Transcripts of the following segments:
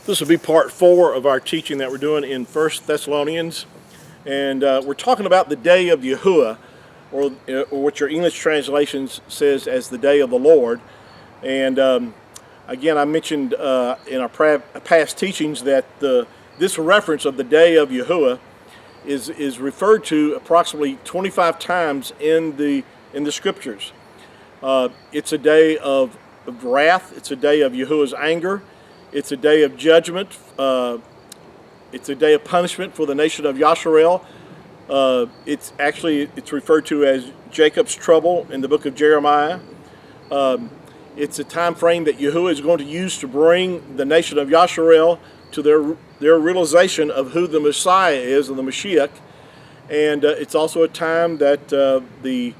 This will be part 4 of our teaching that we're doing in 1 Thessalonians. And we're talking about the day of Yahuwah, or what your English translation says as the day of the Lord. And again, I mentioned in our past teachings that this reference of the day of Yahuwah is referred to approximately 25 times in the scriptures. It's a day of wrath. It's a day of Yahuwah's anger. It's a day of judgment. It's a day of punishment for the nation of Yasharel. It's referred to as Jacob's trouble in the book of Jeremiah. It's a time frame that Yahuwah is going to use to bring the nation of Yasharel to their realization of who the Messiah is, and the Mashiach. And it's also a time that the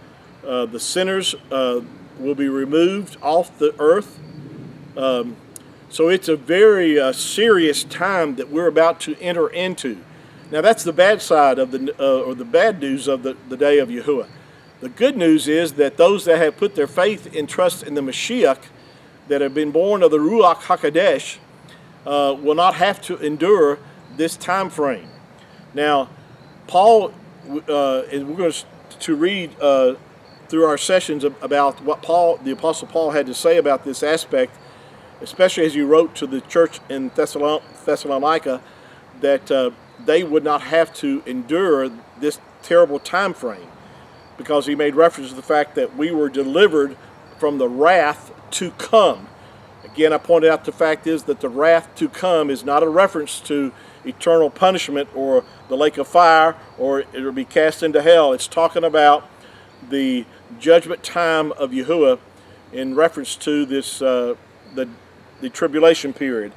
sinners will be removed off the earth. So it's a very serious time that we're about to enter into. Now that's the bad side of or the bad news of the day of Yahuwah. The good news is that those that have put their faith and trust in the Mashiach, that have been born of the Ruach HaKodesh, will not have to endure this time frame. Now, Paul, and we're going to read through our sessions about what the Apostle Paul had to say about this aspect, especially as he wrote to the church in Thessalonica, that they would not have to endure this terrible time frame, because he made reference to the fact that we were delivered from the wrath to come. Again, I pointed out the fact is that the wrath to come is not a reference to eternal punishment or the lake of fire, or it will be cast into hell. It's talking about the judgment time of Yahuwah in reference to this the tribulation period.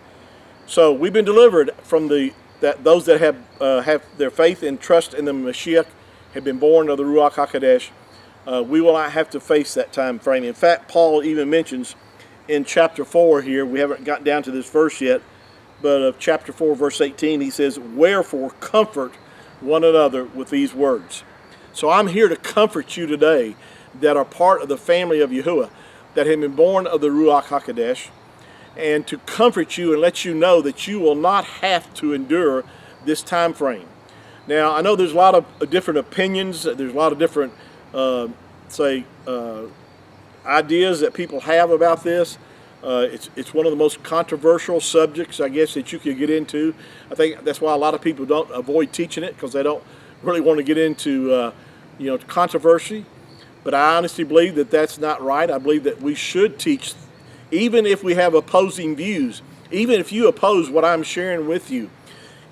So we've been delivered from those that have their faith and trust in the Mashiach, have been born of the Ruach HaKodesh. We will not have to face that time frame. In fact, Paul even mentions in chapter 4 here, we haven't gotten down to this verse yet, but of chapter 4 verse 18, he says, "Wherefore comfort one another with these words." So I'm here to comfort you today that are part of the family of Yahuwah, that have been born of the Ruach HaKodesh, and to comfort you and let you know that you will not have to endure this time frame. Now, I know there's a lot of different opinions, there's a lot of different, ideas that people have about this. It's one of the most controversial subjects, I guess, that you could get into. I think that's why a lot of people don't avoid teaching it, because they don't really want to get into controversy. But I honestly believe that that's not right. I believe that we should teach, even if we have opposing views, even if you oppose what I'm sharing with you.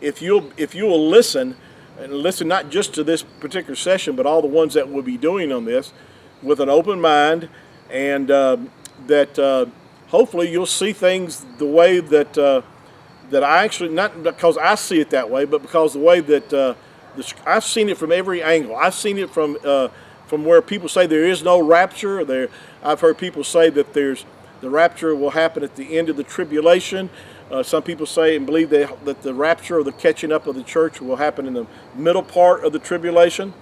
If you will listen, and listen not just to this particular session, but all the ones that we'll be doing on this, with an open mind, and that hopefully you'll see things the way that I actually, not because I see it that way, but because the way that I've seen it from every angle. I've seen it from where people say there is no rapture. I've heard people say that the rapture will happen at the end of the tribulation. Some people say and believe that the rapture or the catching up of the church will happen in the middle part of the tribulation.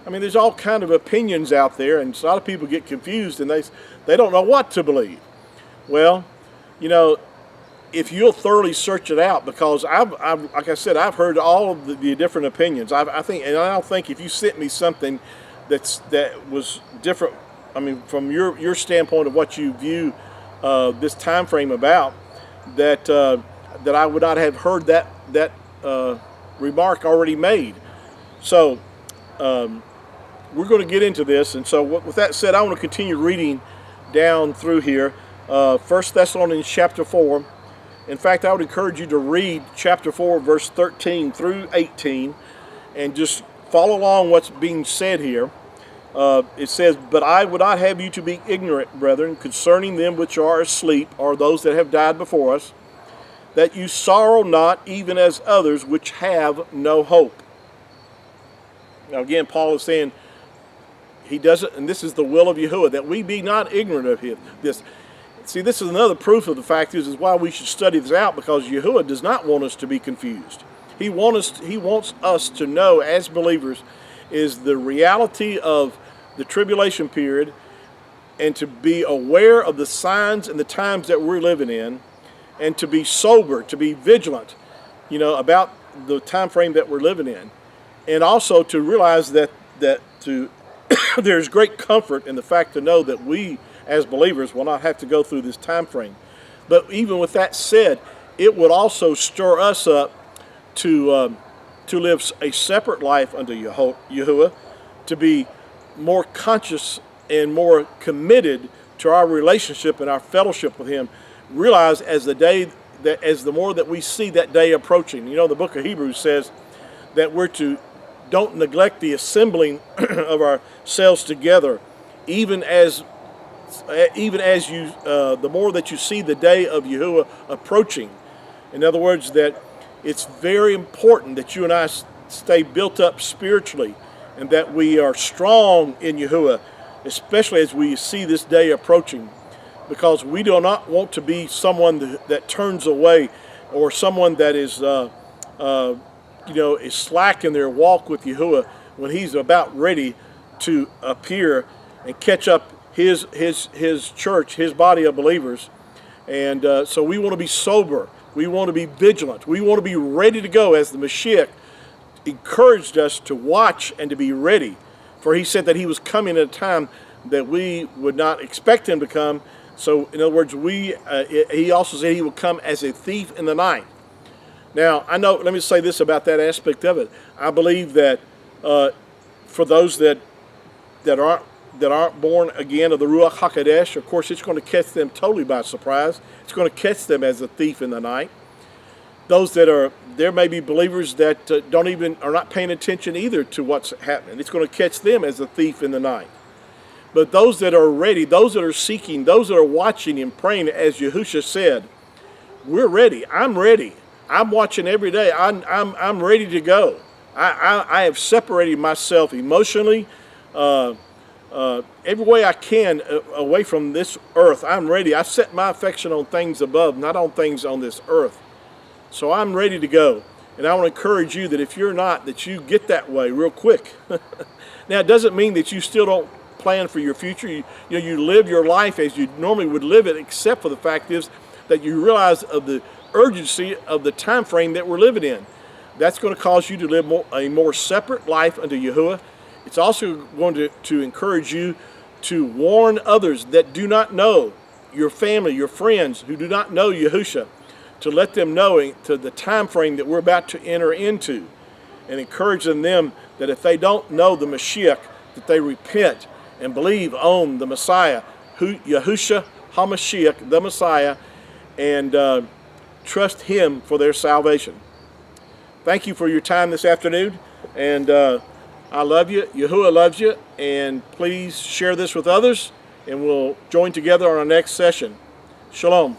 I mean, there's all kind of opinions out there, and a lot of people get confused, and they don't know what to believe. Well, if you'll thoroughly search it out, because I've like I said, I've heard all of the different opinions. I think if you sent me something that was different, I mean, from your standpoint of what you view this time frame about, that I would not have heard that remark already made. So we're going to get into this, and so with that said, I want to continue reading down through here. 1 Thessalonians chapter 4. In fact, I would encourage you to read chapter 4, verse 13 through 18, and just follow along what's being said here. It says, "But I would not have you to be ignorant, brethren, concerning them which are asleep, or those that have died before us, that you sorrow not, even as others which have no hope." Now again, Paul is saying he doesn't, and this is the will of Yahuwah, that we be not ignorant of this. See, this is another proof of the fact is why we should study this out, because Yahuwah does not want us to be confused. He wants us to know, as believers, is the reality of the tribulation period, and to be aware of the signs and the times that we're living in, and to be sober, to be vigilant, about the time frame that we're living in, and also to realize that there's great comfort in the fact to know that we as believers will not have to go through this time frame. But even with that said, it would also stir us up to live a separate life unto Yahuwah, to be more conscious and more committed to our relationship and our fellowship with Him. Realize as the more that we see that day approaching, the book of Hebrews says that we're to don't neglect the assembling of ourselves together, even as you the more that you see the day of Yahuwah approaching. In other words, that it's very important that you and I stay built up spiritually, and that we are strong in Yahuwah, especially as we see this day approaching, because we do not want to be someone that turns away, or someone that is is slack in their walk with Yahuwah when He's about ready to appear and catch up His church, His body of believers. And so we want to be sober. We want to be vigilant. We want to be ready to go, as the Mashiach encouraged us to watch and to be ready. For He said that He was coming at a time that we would not expect Him to come. So in other words, He also said He will come as a thief in the night. Now, I know, let me say this about that aspect of it. I believe that for those that aren't born again of the Ruach HaKodesh, of course, it's going to catch them totally by surprise. It's going to catch them as a thief in the night. Those there may be believers that are not paying attention either to what's happening. It's going to catch them as a thief in the night. But those that are ready, those that are seeking, those that are watching and praying, as Yahushua said, we're ready. I'm ready. I'm watching every day. I'm ready to go. I have separated myself emotionally, every way I can away from this earth. I'm ready. I set my affection on things above, not on things on this earth. So I'm ready to go. And I want to encourage you that if you're not, that you get that way real quick. Now, it doesn't mean that you still don't plan for your future. You live your life as you normally would live it, except for the fact is that you realize of the urgency of the time frame that we're living in. That's going to cause you to live a more separate life unto Yahuwah. It's also going to encourage you to warn others that do not know, your family, your friends who do not know Yahushua, to let them know to the time frame that we're about to enter into, and encouraging them that if they don't know the Mashiach, that they repent and believe on the Messiah, Yahushua HaMashiach, the Messiah, and trust Him for their salvation. Thank you for your time this afternoon, and I love you. Yahuwah loves you, and please share this with others, and we'll join together on our next session. Shalom.